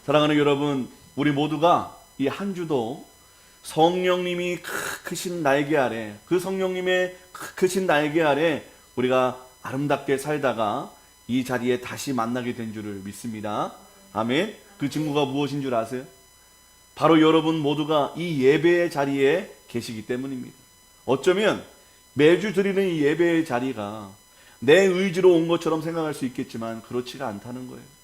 사랑하는 여러분, 우리 모두가 이 한 주도 성령님이 크신 날개 아래, 그 성령님의 크신 날개 아래 우리가 아름답게 살다가 이 자리에 다시 만나게 된 줄을 믿습니다. 아멘. 그 증거가 무엇인 줄 아세요? 바로 여러분 모두가 이 예배의 자리에 계시기 때문입니다. 어쩌면 매주 드리는 이 예배의 자리가 내 의지로 온 것처럼 생각할 수 있겠지만 그렇지가 않다는 거예요.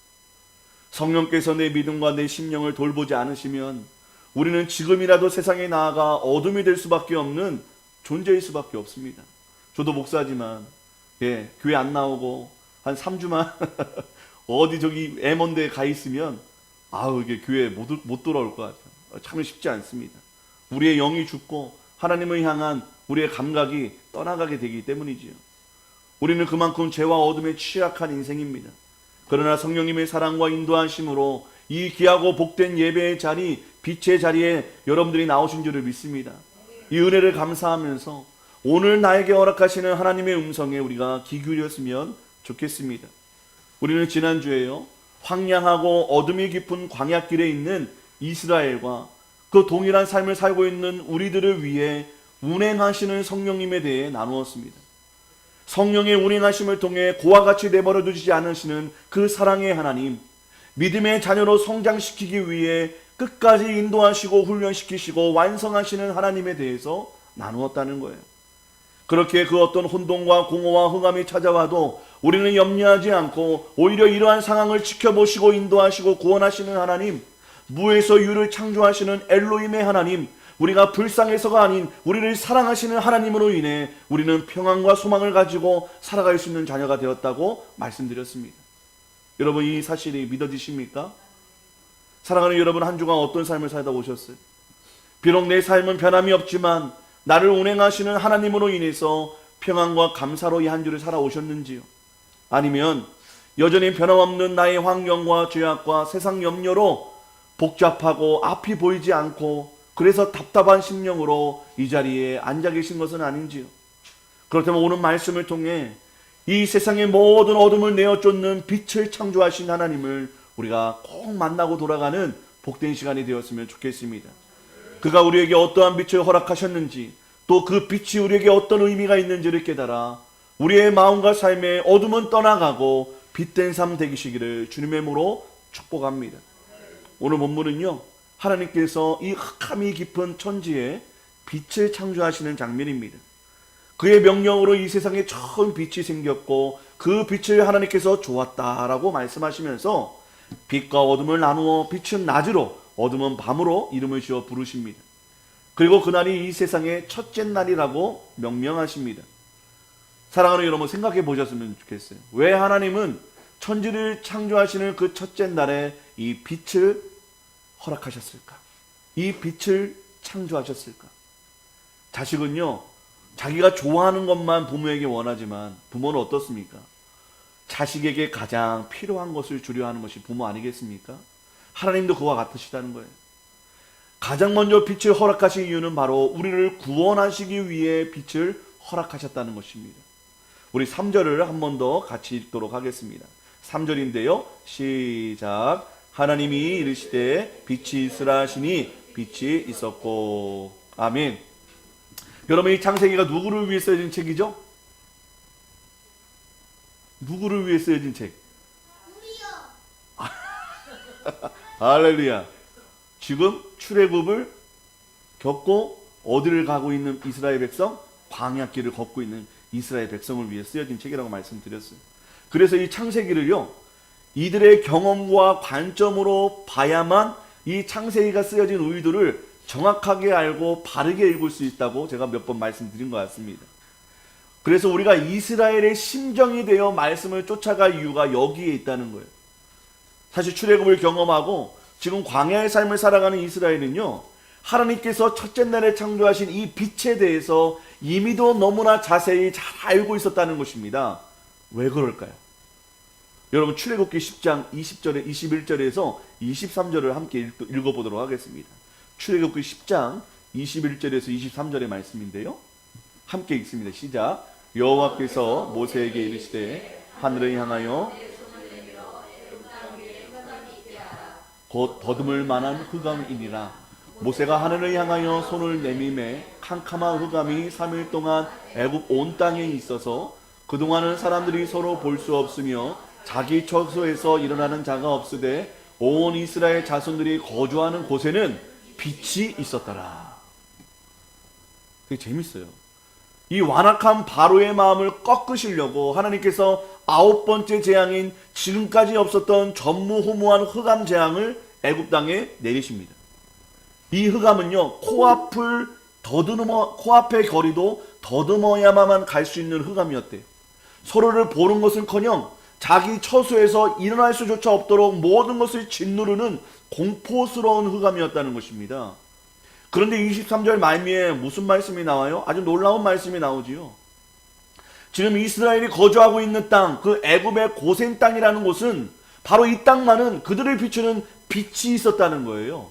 성령께서 내 믿음과 내 심령을 돌보지 않으시면 우리는 지금이라도 세상에 나아가 어둠이 될 수밖에 없는 존재일 수밖에 없습니다. 저도 목사지만 교회 안 나오고 한 3주만 어디 저기 애먼 데 가 있으면 이게 교회 못 돌아올 것 같아요. 참 쉽지 않습니다. 우리의 영이 죽고 하나님을 향한 우리의 감각이 떠나가게 되기 때문이지요. 우리는 그만큼 죄와 어둠에 취약한 인생입니다. 그러나 성령님의 사랑과 인도하심으로 이 귀하고 복된 예배의 자리, 빛의 자리에 여러분들이 나오신 줄을 믿습니다. 이 은혜를 감사하면서 오늘 나에게 허락하시는 하나님의 음성에 우리가 귀 기울였으면 좋겠습니다. 우리는 지난주에요, 황량하고 어둠이 깊은 광야길에 있는 이스라엘과 그 동일한 삶을 살고 있는 우리들을 위해 운행하시는 성령님에 대해 나누었습니다. 성령의 운행하심을 통해 고와 같이 내버려 두지 않으시는 그 사랑의 하나님, 믿음의 자녀로 성장시키기 위해 끝까지 인도하시고 훈련시키시고 완성하시는 하나님에 대해서 나누었다는 거예요. 그렇게 그 어떤 혼돈과 공허와 흑암이 찾아와도 우리는 염려하지 않고 오히려 이러한 상황을 지켜보시고 인도하시고 구원하시는 하나님, 무에서 유를 창조하시는 엘로힘의 하나님, 우리가 불쌍해서가 아닌 우리를 사랑하시는 하나님으로 인해 우리는 평안과 소망을 가지고 살아갈 수 있는 자녀가 되었다고 말씀드렸습니다. 여러분, 이 사실이 믿어지십니까? 사랑하는 여러분, 한 주간 어떤 삶을 살다 오셨어요? 비록 내 삶은 변함이 없지만 나를 운행하시는 하나님으로 인해서 평안과 감사로 이 한 주를 살아오셨는지요? 아니면 여전히 변함없는 나의 환경과 죄악과 세상 염려로 복잡하고 앞이 보이지 않고 그래서 답답한 심령으로 이 자리에 앉아 계신 것은 아닌지요? 그렇다면 오늘 말씀을 통해 이 세상의 모든 어둠을 내어쫓는 빛을 창조하신 하나님을 우리가 꼭 만나고 돌아가는 복된 시간이 되었으면 좋겠습니다. 그가 우리에게 어떠한 빛을 허락하셨는지, 또 그 빛이 우리에게 어떤 의미가 있는지를 깨달아 우리의 마음과 삶의 어둠은 떠나가고 빛된 삶 되시기를 주님의 이름으로 축복합니다. 오늘 본문은요, 하나님께서 이 흑암이 깊은 천지에 빛을 창조하시는 장면입니다. 그의 명령으로 이 세상에 처음 빛이 생겼고 그 빛을 하나님께서 좋았다라고 말씀하시면서 빛과 어둠을 나누어 빛은 낮으로 어둠은 밤으로 이름을 지어 부르십니다. 그리고 그날이 이 세상의 첫째 날이라고 명명하십니다. 사랑하는 여러분, 생각해 보셨으면 좋겠어요. 왜 하나님은 천지를 창조하시는 그 첫째 날에 이 빛을 허락하셨을까? 이 빛을 창조하셨을까? 자식은요, 자기가 좋아하는 것만 부모에게 원하지만 부모는 어떻습니까? 자식에게 가장 필요한 것을 주려 하는 것이 부모 아니겠습니까? 하나님도 그와 같으시다는 거예요. 가장 먼저 빛을 허락하신 이유는 바로 우리를 구원하시기 위해 빛을 허락하셨다는 것입니다. 우리 3절을 한 번 더 같이 읽도록 하겠습니다. 3절인데요, 시작. 하나님이 이르시되 빛이 있으라 하시니 빛이 있었고. 아멘. 여러분, 이 창세기가 누구를 위해 쓰여진 책이죠? 누구를 위해 쓰여진 책? 우리요. 할렐루야. 지금 출애굽을 겪고 어디를 가고 있는 이스라엘 백성? 광야길을 걷고 있는 이스라엘 백성을 위해 쓰여진 책이라고 말씀드렸어요. 그래서 이 창세기를요, 이들의 경험과 관점으로 봐야만 이 창세기가 쓰여진 의도를 정확하게 알고 바르게 읽을 수 있다고 제가 몇 번 말씀드린 것 같습니다. 그래서 우리가 이스라엘의 심정이 되어 말씀을 쫓아갈 이유가 여기에 있다는 거예요. 사실 출애굽을 경험하고 지금 광야의 삶을 살아가는 이스라엘은요, 하나님께서 첫째 날에 창조하신 이 빛에 대해서 이미도 너무나 자세히 잘 알고 있었다는 것입니다. 왜 그럴까요? 여러분, 출애굽기 10장 20절에 21절에서 23절을 함께 읽어보도록 하겠습니다. 출애굽기 10장 21절에서 23절의 말씀인데요, 함께 읽습니다. 시작. 여호와께서 모세에게 이르시되 하늘을 향하여 곧 더듬을 만한 흑암이니라. 모세가 하늘을 향하여 손을 내밀매 캄캄한 흑암이 3일 동안 애굽 온 땅에 있어서 그동안은 사람들이 서로 볼 수 없으며 자기 처소에서 일어나는 자가 없으되 온 이스라엘 자손들이 거주하는 곳에는 빛이 있었더라. 되게 재밌어요. 이 완악한 바로의 마음을 꺾으시려고 하나님께서 9번째 재앙인 지금까지 없었던 전무후무한 흑암 재앙을 애굽 땅에 내리십니다. 이 흑암은요, 코앞의 거리도 더듬어야만 갈 수 있는 흑암이었대요. 서로를 보는 것은커녕 자기 처소에서 일어날 수조차 없도록 모든 것을 짓누르는 공포스러운 흑암이었다는 것입니다. 그런데 23절 말미에 무슨 말씀이 나와요? 아주 놀라운 말씀이 나오지요. 지금 이스라엘이 거주하고 있는 땅, 그 애굽의 고센 땅이라는 곳은 바로 이 땅만은 그들을 비추는 빛이 있었다는 거예요.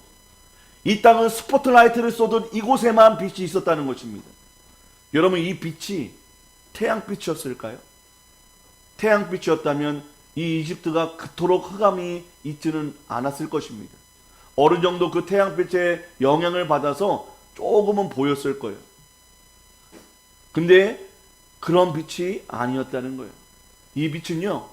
이 땅은 스포트라이트를 쏘던 이곳에만 빛이 있었다는 것입니다. 여러분, 이 빛이 태양빛이었을까요? 태양빛이었다면 이 이집트가 그토록 흑암이 있지는 않았을 것입니다. 어느 정도 그 태양빛의 영향을 받아서 조금은 보였을 거예요. 근데 그런 빛이 아니었다는 거예요. 이 빛은요,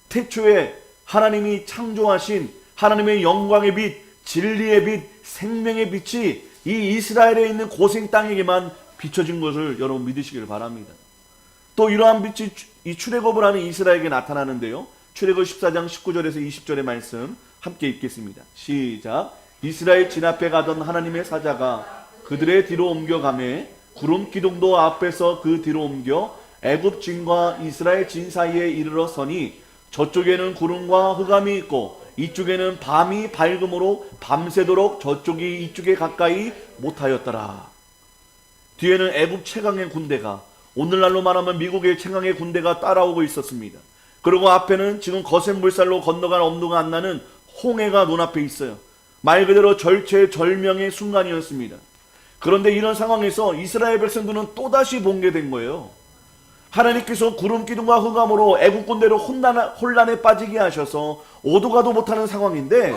태초에 하나님이 창조하신 하나님의 영광의 빛, 진리의 빛, 생명의 빛이 이 이스라엘에 있는 고생 땅에게만 비춰진 것을 여러분 믿으시길 바랍니다. 또 이러한 빛이 이 출애굽을 하는 이스라엘에게 나타나는데요. 출애굽 14장 19절에서 20절의 말씀 함께 읽겠습니다. 시작. 이스라엘 진 앞에 가던 하나님의 사자가 그들의 뒤로 옮겨가매 구름 기둥도 앞에서 그 뒤로 옮겨 애굽 진과 이스라엘 진 사이에 이르러 서니 저쪽에는 구름과 흑암이 있고 이쪽에는 밤이 밝음으로 밤새도록 저쪽이 이쪽에 가까이 못하였더라. 뒤에는 애굽 최강의 군대가, 오늘날로 말하면 미국의 최강의 군대가 따라오고 있었습니다. 그리고 앞에는 지금 거센 물살로 건너갈 엄두가 안 나는 홍해가 눈앞에 있어요. 말 그대로 절체절명의 순간이었습니다. 그런데 이런 상황에서 이스라엘 백성들은 또다시 봉개된 거예요. 하나님께서 구름 기둥과 흑암으로 애국 군대를 혼란에 빠지게 하셔서 오도가도 못하는 상황인데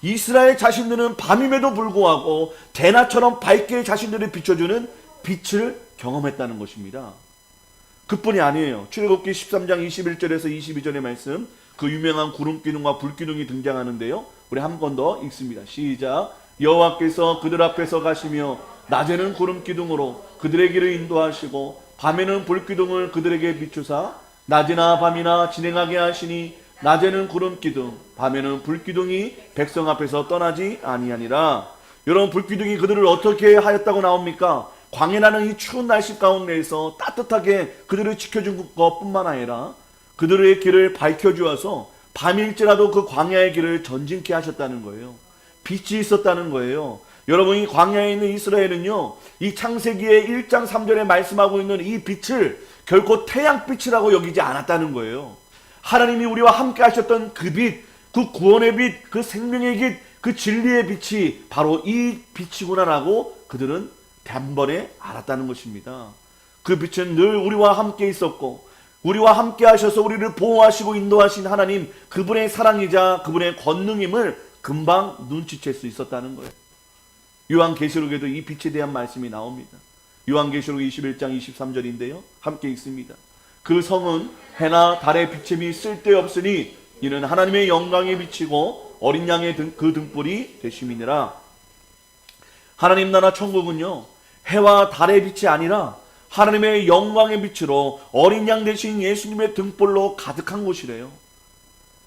이스라엘 자신들은 밤임에도 불구하고 대낮처럼 밝게 자신들을 비춰주는 빛을 경험했다는 것입니다. 그뿐이 아니에요. 출애굽기 13장 21절에서 22절의 말씀, 그 유명한 구름 기둥과 불 기둥이 등장하는데요. 우리 한 번 더 읽습니다. 시작. 여호와께서 그들 앞에서 가시며 낮에는 구름 기둥으로 그들의 길을 인도하시고 밤에는 불 기둥을 그들에게 비추사 낮이나 밤이나 진행하게 하시니 낮에는 구름 기둥, 밤에는 불 기둥이 백성 앞에서 떠나지 아니하니라. 여러분, 불 기둥이 그들을 어떻게 하였다고 나옵니까? 광해라는 이 추운 날씨 가운데에서 따뜻하게 그들을 지켜준 것뿐만 아니라 그들의 길을 밝혀주어서 밤일지라도 그 광야의 길을 전진케 하셨다는 거예요. 빛이 있었다는 거예요. 여러분, 이 광야에 있는 이스라엘은요, 이 창세기의 1장 3절에 말씀하고 있는 이 빛을 결코 태양빛이라고 여기지 않았다는 거예요. 하나님이 우리와 함께 하셨던 그 빛, 그 구원의 빛, 그 생명의 빛, 그 진리의 빛이 바로 이 빛이구나라고 그들은 단번에 알았다는 것입니다. 그 빛은 늘 우리와 함께 있었고 우리와 함께 하셔서 우리를 보호하시고 인도하신 하나님, 그분의 사랑이자 그분의 권능임을 금방 눈치챌 수 있었다는 거예요. 요한계시록에도 이 빛에 대한 말씀이 나옵니다. 요한계시록 21장 23절인데요. 함께 읽습니다. 그 성은 해나 달의 비침이 쓸데없으니 이는 하나님의 영광에 비치고 어린 양의 그 등불이 되심이니라. 하나님 나라 천국은요, 해와 달의 빛이 아니라 하나님의 영광의 빛으로 어린 양 되신 예수님의 등불로 가득한 곳이래요.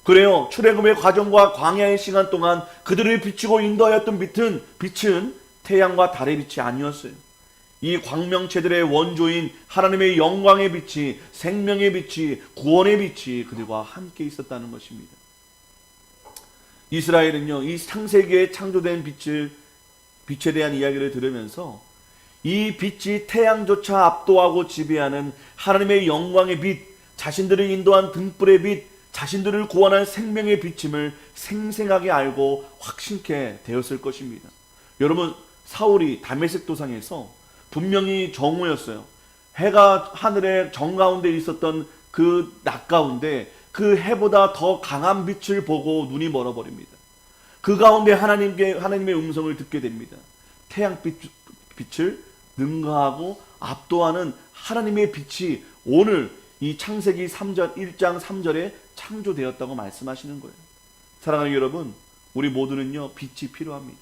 그래요. 출애굽의 과정과 광야의 시간 동안 그들을 비추고 인도하였던 빛은 태양과 달의 빛이 아니었어요. 이 광명체들의 원조인 하나님의 영광의 빛이, 생명의 빛이, 구원의 빛이 그들과 함께 있었다는 것입니다. 이스라엘은요, 이 창세기에 창조된 빛에 대한 이야기를 들으면서 이 빛이 태양조차 압도하고 지배하는 하나님의 영광의 빛, 자신들을 인도한 등불의 빛, 자신들을 구원한 생명의 빛임을 생생하게 알고 확신케 되었을 것입니다. 여러분, 사울이 다메섹 도상에서 분명히 정오였어요. 해가 하늘의 정가운데 있었던 그 낮 가운데 그 해보다 더 강한 빛을 보고 눈이 멀어버립니다. 그 가운데 하나님의 음성을 듣게 됩니다. 태양빛을 능가하고 압도하는 하나님의 빛이 오늘 이 창세기 1장 3절에 창조되었다고 말씀하시는 거예요. 사랑하는 여러분, 우리 모두는요 빛이 필요합니다.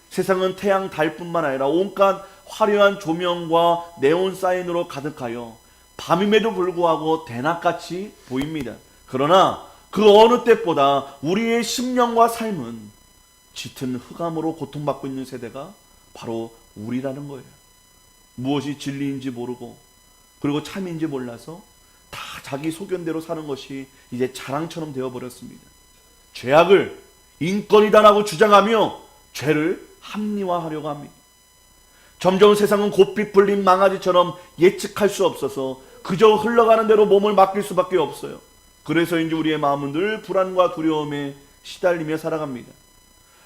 세상은 태양, 달뿐만 아니라 온갖 화려한 조명과 네온 사인으로 가득하여 밤임에도 불구하고 대낮같이 보입니다. 그러나 그 어느 때보다 우리의 심령과 삶은 짙은 흑암으로 고통받고 있는 세대가 바로 우리라는 거예요. 무엇이 진리인지 모르고 그리고 참인지 몰라서 다 자기 소견대로 사는 것이 이제 자랑처럼 되어버렸습니다. 죄악을 인권이다라고 주장하며 죄를 합리화하려고 합니다. 점점 세상은 곱비 풀린 망아지처럼 예측할 수 없어서 그저 흘러가는 대로 몸을 맡길 수밖에 없어요. 그래서인지 우리의 마음은 늘 불안과 두려움에 시달리며 살아갑니다.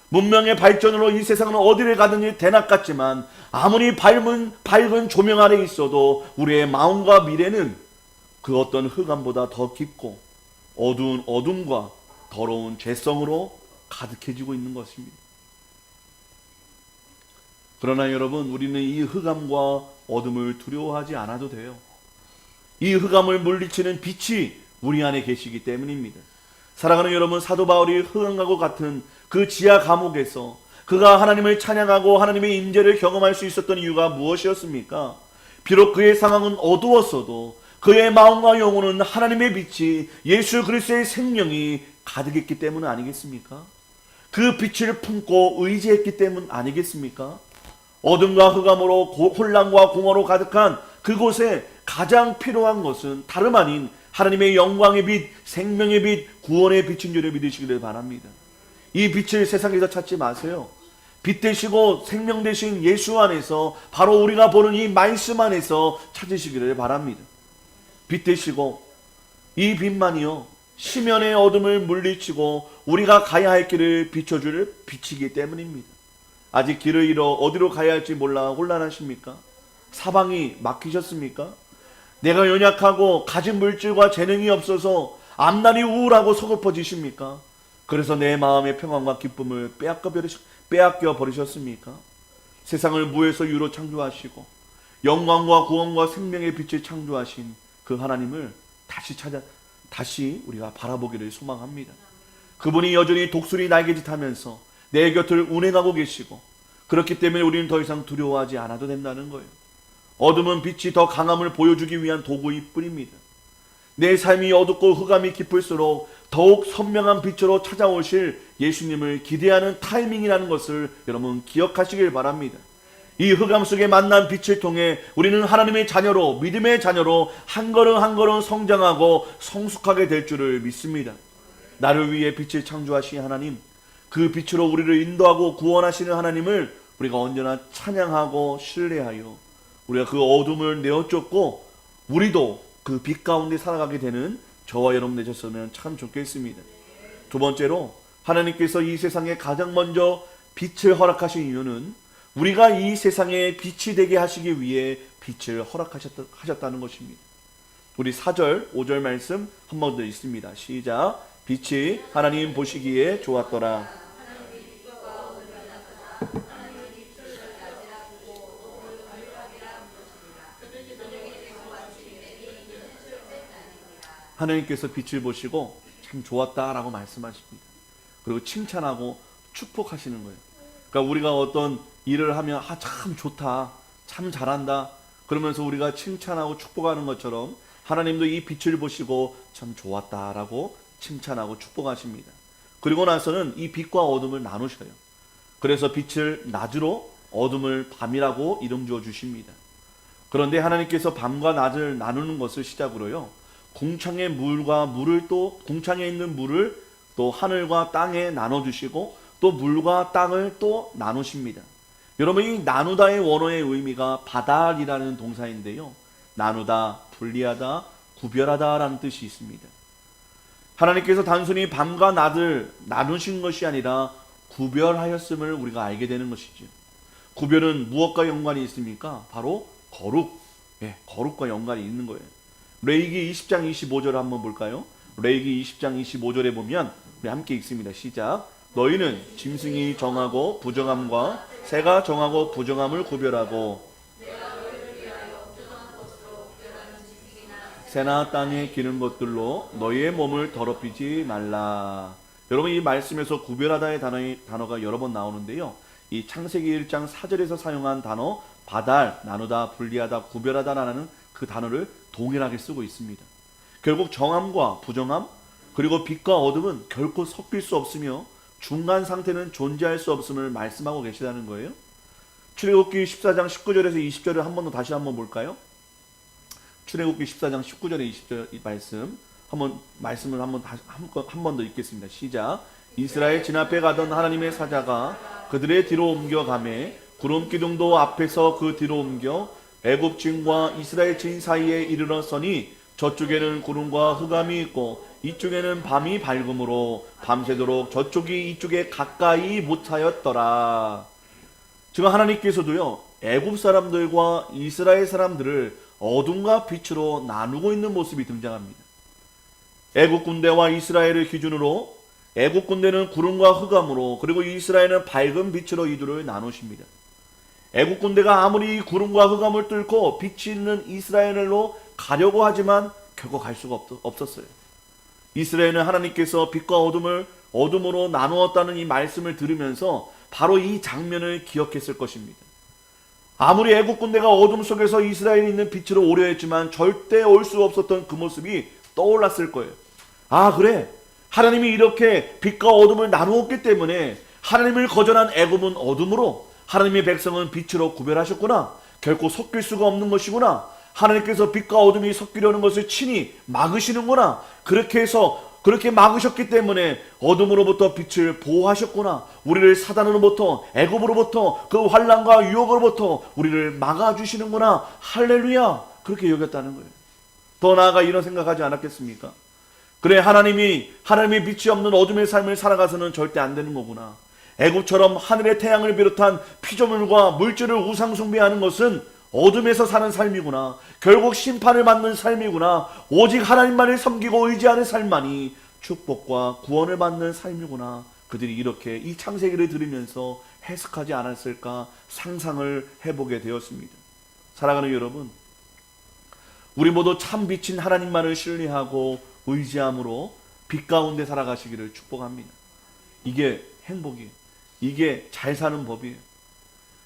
문명의 발전으로 이 세상은 어디를 가든지 대낮 같지만 아무리 밝은 조명 아래 있어도 우리의 마음과 미래는 그 어떤 흑암보다 더 깊고 어두운 어둠과 더러운 죄성으로 가득해지고 있는 것입니다. 그러나 여러분, 우리는 이 흑암과 어둠을 두려워하지 않아도 돼요. 이 흑암을 물리치는 빛이 우리 안에 계시기 때문입니다. 사랑하는 여러분, 사도 바울이 흑암과 같은 그 지하 감옥에서 그가 하나님을 찬양하고 하나님의 임재를 경험할 수 있었던 이유가 무엇이었습니까? 비록 그의 상황은 어두웠어도 그의 마음과 영혼은 하나님의 빛이, 예수 그리스도의 생명이 가득했기 때문 아니겠습니까? 그 빛을 품고 의지했기 때문 아니겠습니까? 어둠과 흑암으로 혼란과 공허로 가득한 그곳에 가장 필요한 것은 다름 아닌 하나님의 영광의 빛, 생명의 빛, 구원의 빛인 줄을 믿으시기를 바랍니다. 이 빛을 세상에서 찾지 마세요. 빛 되시고 생명 되신 예수 안에서, 바로 우리가 보는 이 말씀 안에서 찾으시기를 바랍니다. 빛 되시고 이 빛만이요 시면의 어둠을 물리치고 우리가 가야 할 길을 비춰줄 빛이기 때문입니다. 아직 길을 잃어 어디로 가야 할지 몰라 혼란하십니까? 사방이 막히셨습니까? 내가 연약하고 가진 물질과 재능이 없어서 앞날이 우울하고 서글퍼지십니까? 그래서 내 마음의 평안과 기쁨을 빼앗겨 버리셨습니까? 세상을 무에서 유로 창조하시고 영광과 구원과 생명의 빛을 창조하신 그 하나님을 다시 우리가 바라보기를 소망합니다. 그분이 여전히 독수리 날개짓하면서 내 곁을 운행하고 계시고, 그렇기 때문에 우리는 더 이상 두려워하지 않아도 된다는 거예요. 어둠은 빛이 더 강함을 보여주기 위한 도구일 뿐입니다. 내 삶이 어둡고 흑암이 깊을수록 더욱 선명한 빛으로 찾아오실 예수님을 기대하는 타이밍이라는 것을 여러분 기억하시길 바랍니다. 이 흑암 속에 만난 빛을 통해 우리는 하나님의 자녀로, 믿음의 자녀로 한 걸음 한 걸음 성장하고 성숙하게 될 줄을 믿습니다. 나를 위해 빛을 창조하신 하나님, 그 빛으로 우리를 인도하고 구원하시는 하나님을 우리가 언제나 찬양하고 신뢰하여 우리가 그 어둠을 내어쫓고 우리도 그 빛 가운데 살아가게 되는 저와 여러분 되셨으면 참 좋겠습니다. 두 번째로, 하나님께서 이 세상에 가장 먼저 빛을 허락하신 이유는 우리가 이 세상에 빛이 되게 하시기 위해 빛을 허락하셨다는 것입니다. 우리 4절, 5절 말씀 한 번 더 있습니다. 시작. 빛이 하나님 보시기에 좋았더라. 하나님께서 빛을 보시고 참 좋았다라고 말씀하십니다. 그리고 칭찬하고 축복하시는 거예요. 그러니까 우리가 어떤 일을 하면 참 좋다, 참 잘한다 그러면서 우리가 칭찬하고 축복하는 것처럼 하나님도 이 빛을 보시고 참 좋았다라고 칭찬하고 축복하십니다. 그리고 나서는 이 빛과 어둠을 나누셔요. 그래서 빛을 낮으로, 어둠을 밤이라고 이름 주어 주십니다. 그런데 하나님께서 밤과 낮을 나누는 것을 시작으로요, 궁창의 물과 물을 또 궁창에 있는 물을 또 하늘과 땅에 나눠주시고 또 물과 땅을 또 나누십니다. 여러분, 이 나누다의 원어의 의미가 바달이라는 동사인데요, 나누다, 분리하다, 구별하다 라는 뜻이 있습니다. 하나님께서 단순히 밤과 낮을 나누신 것이 아니라 구별하였음을 우리가 알게 되는 것이죠. 구별은 무엇과 연관이 있습니까? 바로 거룩, 거룩과 연관이 있는 거예요. 레위기 20장 25절을 한번 볼까요? 레위기 20장 25절에 보면 우리 함께 읽습니다. 시작. 너희는 짐승이 정하고 부정함과 새가 정하고 부정함을 구별하고 새나 땅에 기는 것들로 너희의 몸을 더럽히지 말라. 여러분, 이 말씀에서 구별하다의 단어가 여러 번 나오는데요. 이 창세기 1장 4절에서 사용한 단어 바달, 나누다, 분리하다, 구별하다라는 그 단어를 동일하게 쓰고 있습니다. 결국 정함과 부정함, 그리고 빛과 어둠은 결코 섞일 수 없으며 중간 상태는 존재할 수 없음을 말씀하고 계시다는 거예요. 출애굽기 14장 19절에서 20절을 한 번 더 다시 한번 볼까요? 출애굽기 14장 19절에 20절 이 말씀을 한 번 더 읽겠습니다. 시작. 이스라엘 진 앞에 가던 하나님의 사자가 그들의 뒤로 옮겨가매 구름 기둥도 앞에서 그 뒤로 옮겨 애굽 진과 이스라엘 진 사이에 이르렀으니 저쪽에는 구름과 흑암이 있고 이쪽에는 밤이 밝음으로 밤새도록 저쪽이 이쪽에 가까이 못하였더라. 지금 하나님께서도요, 애굽 사람들과 이스라엘 사람들을 어둠과 빛으로 나누고 있는 모습이 등장합니다. 애굽 군대와 이스라엘을 기준으로 애굽 군대는 구름과 흑암으로, 그리고 이스라엘은 밝은 빛으로 이 둘을 나누십니다. 애굽 군대가 아무리 구름과 흑암을 뚫고 빛이 있는 이스라엘로 가려고 하지만 결코 갈 수가 없었어요. 이스라엘은 하나님께서 빛과 어둠으로 나누었다는 이 말씀을 들으면서 바로 이 장면을 기억했을 것입니다. 아무리 애국 군대가 어둠 속에서 이스라엘이 있는 빛으로 오려 했지만 절대 올 수 없었던 그 모습이 떠올랐을 거예요. 아, 그래, 하나님이 이렇게 빛과 어둠을 나누었기 때문에 하나님을 거절한 애굽은 어둠으로, 하나님의 백성은 빛으로 구별하셨구나. 결코 섞일 수가 없는 것이구나. 하나님께서 빛과 어둠이 섞이려는 것을 친히 막으시는구나. 그렇게 막으셨기 때문에 어둠으로부터 빛을 보호하셨구나. 우리를 사단으로부터, 애굽으로부터, 그 환난과 유혹으로부터 우리를 막아주시는구나. 할렐루야. 그렇게 여겼다는 거예요. 더 나아가 이런 생각하지 않았겠습니까? 그래, 하나님의 빛이 없는 어둠의 삶을 살아가서는 절대 안 되는 거구나. 애굽처럼 하늘의 태양을 비롯한 피조물과 물질을 우상 숭배하는 것은 어둠에서 사는 삶이구나. 결국 심판을 받는 삶이구나. 오직 하나님만을 섬기고 의지하는 삶만이 축복과 구원을 받는 삶이구나. 그들이 이렇게 이 창세기를 들으면서 해석하지 않았을까 상상을 해보게 되었습니다. 사랑하는 여러분, 우리 모두 참 빛인 하나님만을 신뢰하고 의지함으로 빛 가운데 살아가시기를 축복합니다. 이게 행복이에요. 이게 잘 사는 법이에요.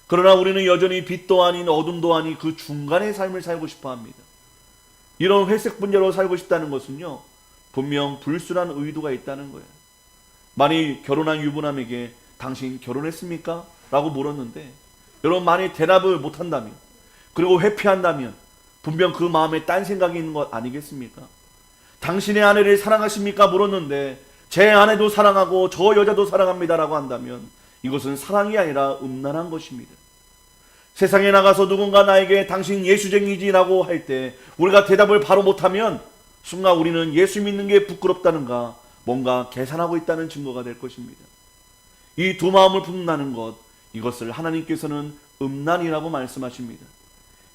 그러나 우리는 여전히 빛도 아닌 어둠도 아닌 그 중간의 삶을 살고 싶어 합니다. 이런 회색 분야로 살고 싶다는 것은요, 분명 불순한 의도가 있다는 거예요. 만일 결혼한 유부남에게 당신 결혼했습니까? 라고 물었는데 여러분, 만일 대답을 못한다면, 그리고 회피한다면 분명 그 마음에 딴 생각이 있는 것 아니겠습니까? 당신의 아내를 사랑하십니까? 물었는데 제 아내도 사랑하고 저 여자도 사랑합니다 라고 한다면 이것은 사랑이 아니라 음란한 것입니다. 세상에 나가서 누군가 나에게 당신 예수쟁이지 라고 할 때 우리가 대답을 바로 못하면 순간 우리는 예수 믿는 게 부끄럽다는가, 뭔가 계산하고 있다는 증거가 될 것입니다. 이 두 마음을 품는다는 것, 이것을 하나님께서는 음란이라고 말씀하십니다.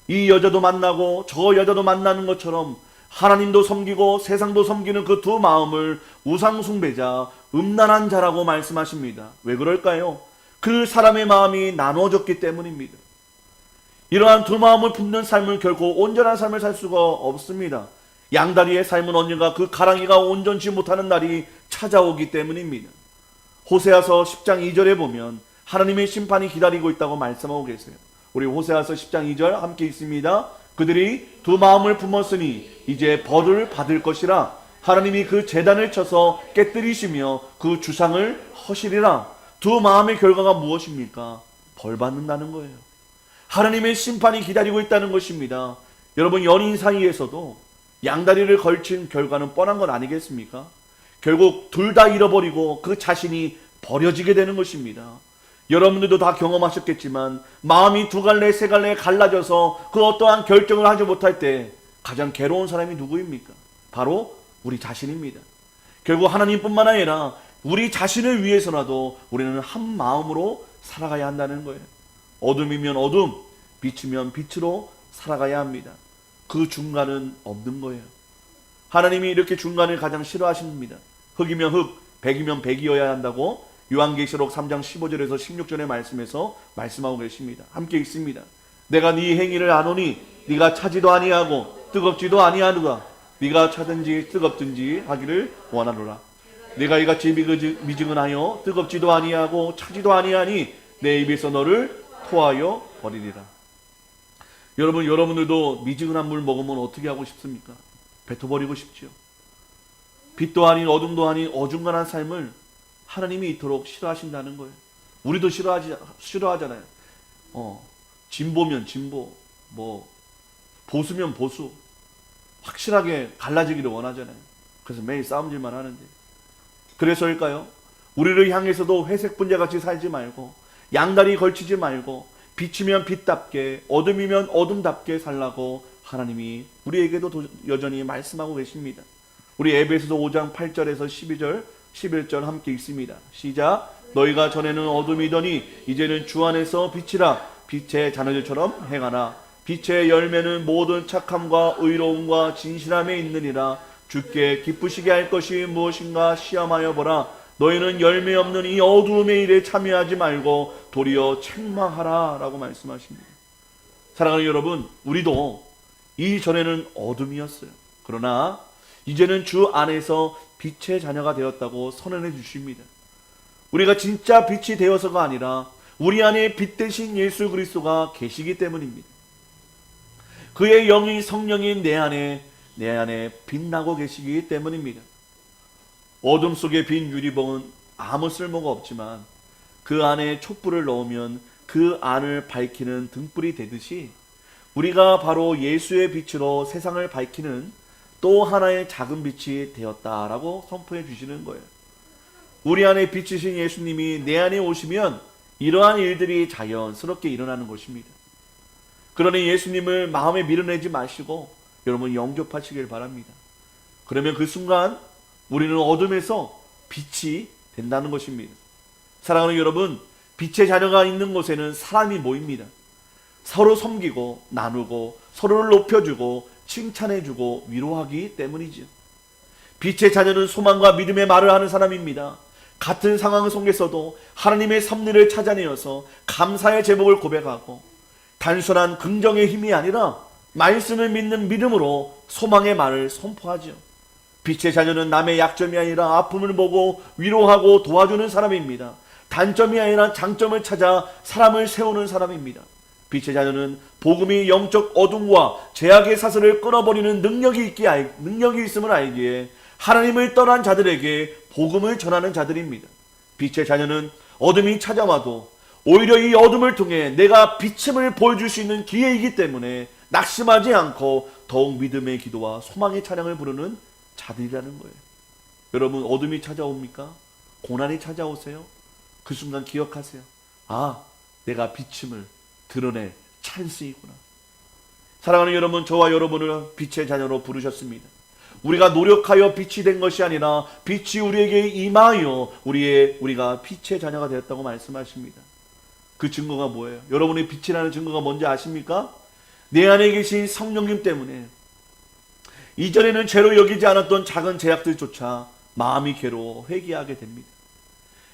이 여자도 만나고 저 여자도 만나는 것처럼 하나님도 섬기고 세상도 섬기는 그 두 마음을 우상숭배자, 음란한 자라고 말씀하십니다. 왜 그럴까요? 그 사람의 마음이 나눠졌기 때문입니다. 이러한 두 마음을 품는 삶은 결코 온전한 삶을 살 수가 없습니다. 양다리의 삶은 언젠가 그 가랑이가 온전치 못하는 날이 찾아오기 때문입니다. 호세아서 10장 2절에 보면 하나님의 심판이 기다리고 있다고 말씀하고 계세요. 우리 호세아서 10장 2절 함께 있습니다. 그들이 두 마음을 품었으니 이제 벌을 받을 것이라. 하나님이 그 제단을 쳐서 깨뜨리시며 그 주상을 허시리라. 두 마음의 결과가 무엇입니까? 벌 받는다는 거예요. 하나님의 심판이 기다리고 있다는 것입니다. 여러분, 연인 사이에서도 양다리를 걸친 결과는 뻔한 건 아니겠습니까? 결국 둘 다 잃어버리고 그 자신이 버려지게 되는 것입니다. 여러분들도 다 경험하셨겠지만 마음이 두 갈래 세 갈래 갈라져서 그 어떠한 결정을 하지 못할 때 가장 괴로운 사람이 누구입니까? 바로 우리 자신입니다. 결국 하나님뿐만 아니라 우리 자신을 위해서라도 우리는 한 마음으로 살아가야 한다는 거예요. 어둠이면 어둠, 빛이면 빛으로 살아가야 합니다. 그 중간은 없는 거예요. 하나님이 이렇게 중간을 가장 싫어하십니다. 흑이면 흑, 백이면 백이어야 한다고 요한계시록 3장 15절에서 16절의 말씀에서 말씀하고 계십니다. 함께 읽습니다. 내가 네 행위를 아노니 네가 차지도 아니하고 뜨겁지도 아니하노라. 네가 차든지 뜨겁든지 하기를 원하노라. 내가 이같이 미지근하여 뜨겁지도 아니하고 차지도 아니하니 내 입에서 너를 토하여 버리리라. 여러분, 여러분들도 미지근한 물 먹으면 어떻게 하고 싶습니까? 뱉어버리고 싶지요. 빛도 아닌 어둠도 아닌 어중간한 삶을 하나님이 이토록 싫어하신다는 거예요. 우리도 싫어하잖아요. 진보면 진보, 보수면 보수, 확실하게 갈라지기를 원하잖아요. 그래서 매일 싸움질만 하는데. 그래서일까요? 우리를 향해서도 회색 분자같이 살지 말고, 양다리 걸치지 말고, 빛이면 빛답게, 어둠이면 어둠답게 살라고 하나님이 우리에게도 여전히 말씀하고 계십니다. 우리 에베소서 5장 8절에서 12절, 11절 함께 읽습니다. 시작. 너희가 전에는 어둠이더니 이제는 주 안에서 빛이라. 빛의 자녀들처럼 행하라. 빛의 열매는 모든 착함과 의로움과 진실함에 있느니라. 주께 기쁘시게 할 것이 무엇인가 시험하여 보라. 너희는 열매 없는 이 어두움의 일에 참여하지 말고 도리어 책망하라 라고 말씀하십니다. 사랑하는 여러분, 우리도 이전에는 어둠이었어요. 그러나 이제는 주 안에서 빛의 자녀가 되었다고 선언해 주십니다. 우리가 진짜 빛이 되어서가 아니라 우리 안에 빛 대신 예수 그리스도가 계시기 때문입니다. 그의 영이 성령인 내 안에 빛나고 계시기 때문입니다. 어둠 속에 빈 유리봉은 아무 쓸모가 없지만 그 안에 촛불을 넣으면 그 안을 밝히는 등불이 되듯이 우리가 바로 예수의 빛으로 세상을 밝히는 또 하나의 작은 빛이 되었다라고 선포해 주시는 거예요. 우리 안에 빛이신 예수님이 내 안에 오시면 이러한 일들이 자연스럽게 일어나는 것입니다. 그러니 예수님을 마음에 밀어내지 마시고 여러분 영접하시길 바랍니다. 그러면 그 순간 우리는 어둠에서 빛이 된다는 것입니다. 사랑하는 여러분, 빛의 자녀가 있는 곳에는 사람이 모입니다. 서로 섬기고 나누고 서로를 높여주고 칭찬해주고 위로하기 때문이죠. 빛의 자녀는 소망과 믿음의 말을 하는 사람입니다. 같은 상황 속에서도 하나님의 섭리를 찾아내어서 감사의 제목을 고백하고 단순한 긍정의 힘이 아니라 말씀을 믿는 믿음으로 소망의 말을 선포하죠. 빛의 자녀는 남의 약점이 아니라 아픔을 보고 위로하고 도와주는 사람입니다. 단점이 아니라 장점을 찾아 사람을 세우는 사람입니다. 빛의 자녀는 복음이 영적 어둠과 죄악의 사슬을 끊어버리는 능력이 있음을 알기에 하나님을 떠난 자들에게 복음을 전하는 자들입니다. 빛의 자녀는 어둠이 찾아와도 오히려 이 어둠을 통해 내가 비침을 보여줄 수 있는 기회이기 때문에 낙심하지 않고 더욱 믿음의 기도와 소망의 찬양을 부르는 자들이라는 거예요. 여러분, 어둠이 찾아옵니까? 고난이 찾아오세요? 그 순간 기억하세요. 아, 내가 비침을 드러낼 찬스이구나. 사랑하는 여러분, 저와 여러분을 빛의 자녀로 부르셨습니다. 우리가 노력하여 빛이 된 것이 아니라 빛이 우리에게 임하여 우리가 빛의 자녀가 되었다고 말씀하십니다. 그 증거가 뭐예요? 여러분의 빛이라는 증거가 뭔지 아십니까? 내 안에 계신 성령님 때문에 이전에는 죄로 여기지 않았던 작은 죄악들조차 마음이 괴로워 회개하게 됩니다.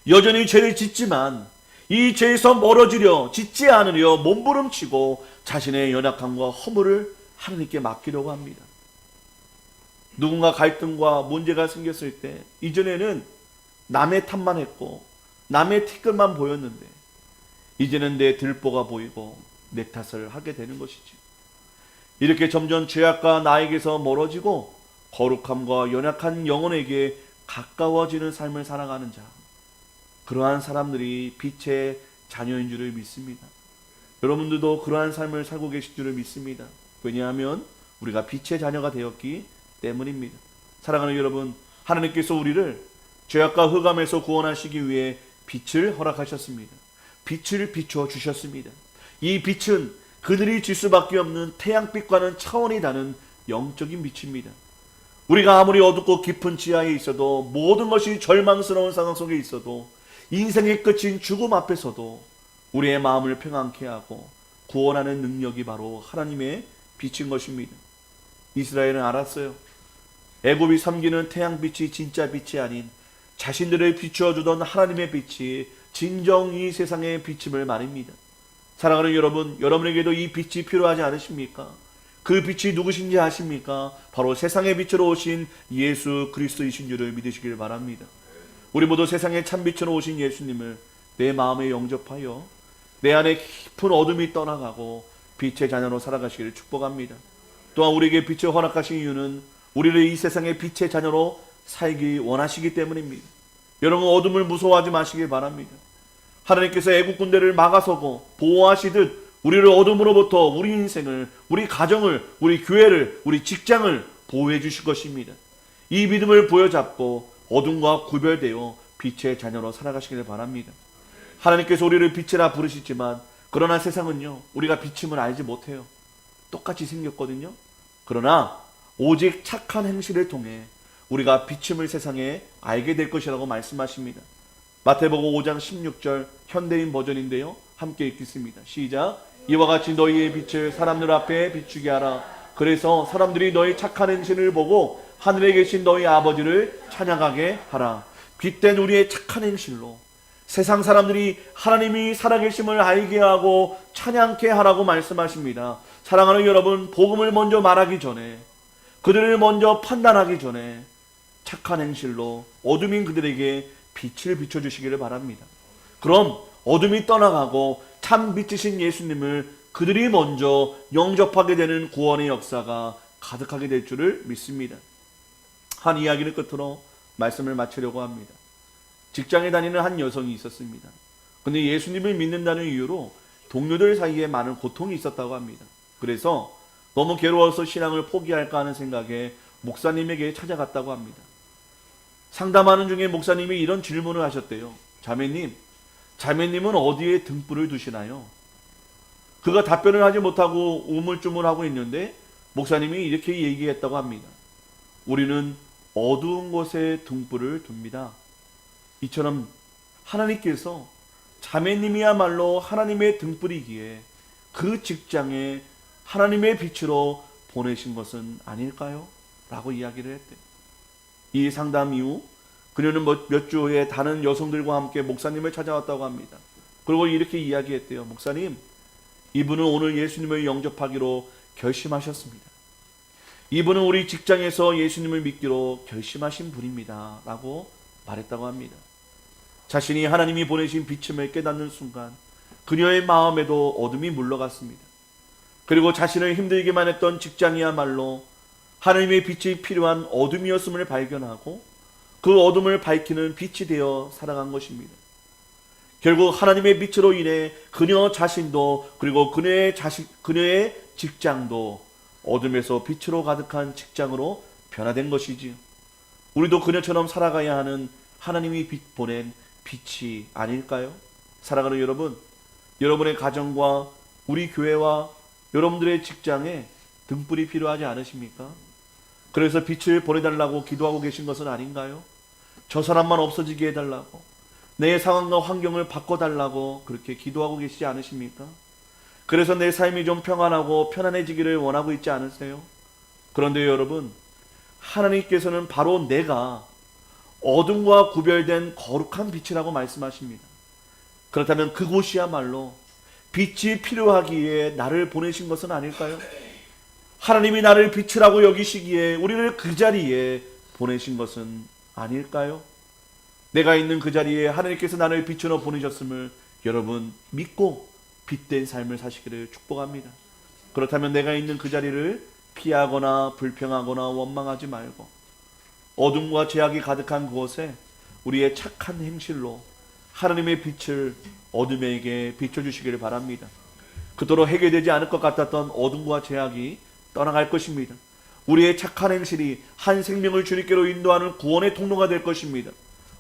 여전히 죄를 짓지만 이 죄에서 멀어지려 짓지 않으려 몸부림치고 자신의 연약함과 허물을 하나님께 맡기려고 합니다. 누군가 갈등과 문제가 생겼을 때 이전에는 남의 탓만 했고 남의 티끌만 보였는데 이제는 내 들보가 보이고 내 탓을 하게 되는 것이지. 이렇게 점점 죄악과 나에게서 멀어지고 거룩함과 연약한 영혼에게 가까워지는 삶을 살아가는 자, 그러한 사람들이 빛의 자녀인 줄을 믿습니다. 여러분들도 그러한 삶을 살고 계신 줄을 믿습니다. 왜냐하면 우리가 빛의 자녀가 되었기 때문입니다. 사랑하는 여러분, 하나님께서 우리를 죄악과 흑암에서 구원하시기 위해 빛을 허락하셨습니다. 빛을 비춰 주셨습니다. 이 빛은 그들이 질 수밖에 없는 태양빛과는 차원이 다른 영적인 빛입니다. 우리가 아무리 어둡고 깊은 지하에 있어도, 모든 것이 절망스러운 상황 속에 있어도, 인생의 끝인 죽음 앞에서도 우리의 마음을 평안케 하고 구원하는 능력이 바로 하나님의 빛인 것입니다. 이스라엘은 알았어요. 애굽이 섬기는 태양빛이 진짜 빛이 아닌 자신들을 비추어 주던 하나님의 빛이 진정 이 세상에 비침을 말입니다. 사랑하는 여러분, 여러분에게도 이 빛이 필요하지 않으십니까? 그 빛이 누구신지 아십니까? 바로 세상의 빛으로 오신 예수 그리스도이신 줄을 믿으시길 바랍니다. 우리 모두 세상의 참빛으로 오신 예수님을 내 마음에 영접하여 내 안에 깊은 어둠이 떠나가고 빛의 자녀로 살아가시기를 축복합니다. 또한 우리에게 빛을 허락하신 이유는 우리를 이 세상의 빛의 자녀로 살기 원하시기 때문입니다. 여러분, 어둠을 무서워하지 마시길 바랍니다. 하나님께서 애국 군대를 막아서고 보호하시듯 우리를 어둠으로부터 우리 인생을, 우리 가정을, 우리 교회를, 우리 직장을 보호해 주실 것입니다. 이 믿음을 부여잡고 어둠과 구별되어 빛의 자녀로 살아가시길 바랍니다. 하나님께서 우리를 빛이라 부르시지만 그러나 세상은요, 우리가 빛임을 알지 못해요. 똑같이 생겼거든요. 그러나 오직 착한 행실을 통해 우리가 빛임을 세상에 알게 될 것이라고 말씀하십니다. 마태복음 5장 16절 현대인 버전인데요, 함께 읽겠습니다. 시작. 이와 같이 너희의 빛을 사람들 앞에 비추게 하라. 그래서 사람들이 너희 착한 행실을 보고 하늘에 계신 너희 아버지를 찬양하게 하라. 빛된 우리의 착한 행실로 세상 사람들이 하나님이 살아계심을 알게 하고 찬양케 하라고 말씀하십니다. 사랑하는 여러분, 복음을 먼저 말하기 전에, 그들을 먼저 판단하기 전에 착한 행실로 어둠인 그들에게 빛을 비춰주시기를 바랍니다. 그럼 어둠이 떠나가고 참 빛이신 예수님을 그들이 먼저 영접하게 되는 구원의 역사가 가득하게 될 줄을 믿습니다. 한 이야기를 끝으로 말씀을 마치려고 합니다. 직장에 다니는 한 여성이 있었습니다. 근데 예수님을 믿는다는 이유로 동료들 사이에 많은 고통이 있었다고 합니다. 그래서 너무 괴로워서 신앙을 포기할까 하는 생각에 목사님에게 찾아갔다고 합니다. 상담하는 중에 목사님이 이런 질문을 하셨대요. 자매님은 어디에 등불을 두시나요? 그가 답변을 하지 못하고 우물쭈물하고 있는데 목사님이 이렇게 얘기했다고 합니다. 우리는 어두운 곳에 등불을 둡니다. 이처럼 하나님께서 자매님이야말로 하나님의 등불이기에 그 직장에 하나님의 빛으로 보내신 것은 아닐까요? 라고 이야기를 했대요. 이 상담 이후 그녀는 몇 주 후에 다른 여성들과 함께 목사님을 찾아왔다고 합니다. 그리고 이렇게 이야기했대요. 목사님, 이분은 오늘 예수님을 영접하기로 결심하셨습니다. 이분은 우리 직장에서 예수님을 믿기로 결심하신 분입니다. 라고 말했다고 합니다. 자신이 하나님이 보내신 빛임을 깨닫는 순간 그녀의 마음에도 어둠이 물러갔습니다. 그리고 자신을 힘들게만 했던 직장이야말로 하나님의 빛이 필요한 어둠이었음을 발견하고 그 어둠을 밝히는 빛이 되어 살아간 것입니다. 결국 하나님의 빛으로 인해 그녀 자신도 그리고 그녀의 직장도 어둠에서 빛으로 가득한 직장으로 변화된 것이지요. 우리도 그녀처럼 살아가야 하는 하나님이 보낸 빛이 아닐까요? 사랑하는 여러분, 여러분의 가정과 우리 교회와 여러분들의 직장에 등불이 필요하지 않으십니까? 그래서 빛을 보내달라고 기도하고 계신 것은 아닌가요? 저 사람만 없어지게 해달라고, 내 상황과 환경을 바꿔달라고 그렇게 기도하고 계시지 않으십니까? 그래서 내 삶이 좀 평안하고 편안해지기를 원하고 있지 않으세요? 그런데 여러분, 하나님께서는 바로 내가 어둠과 구별된 거룩한 빛이라고 말씀하십니다. 그렇다면 그곳이야말로 빛이 필요하기에 나를 보내신 것은 아닐까요? 하나님이 나를 빛이라고 여기시기에 우리를 그 자리에 보내신 것은 아닐까요? 내가 있는 그 자리에 하나님께서 나를 빛으로 보내셨음을 여러분 믿고 빛된 삶을 사시기를 축복합니다. 그렇다면 내가 있는 그 자리를 피하거나 불평하거나 원망하지 말고 어둠과 죄악이 가득한 그곳에 우리의 착한 행실로 하나님의 빛을 어둠에게 비춰주시기를 바랍니다. 그토록 해결되지 않을 것 같았던 어둠과 죄악이 떠나갈 것입니다. 우리의 착한 행실이 한 생명을 주님께로 인도하는 구원의 통로가 될 것입니다.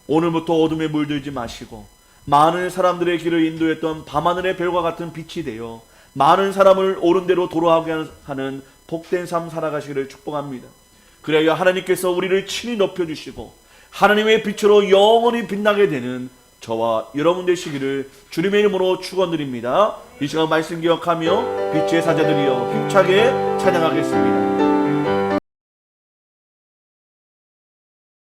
오늘부터 어둠에 물들지 마시고 많은 사람들의 길을 인도했던 밤하늘의 별과 같은 빛이 되어 많은 사람을 옳은 대로 돌아가게 하는 복된 삶 살아가시기를 축복합니다. 그래야 하나님께서 우리를 친히 높여주시고 하나님의 빛으로 영원히 빛나게 되는 저와 여러분 되시기를 주님의 이름으로 축원드립니다. 이 시간 말씀 기억하며 빛의 사자들이여 힘차게 찬양하겠습니다.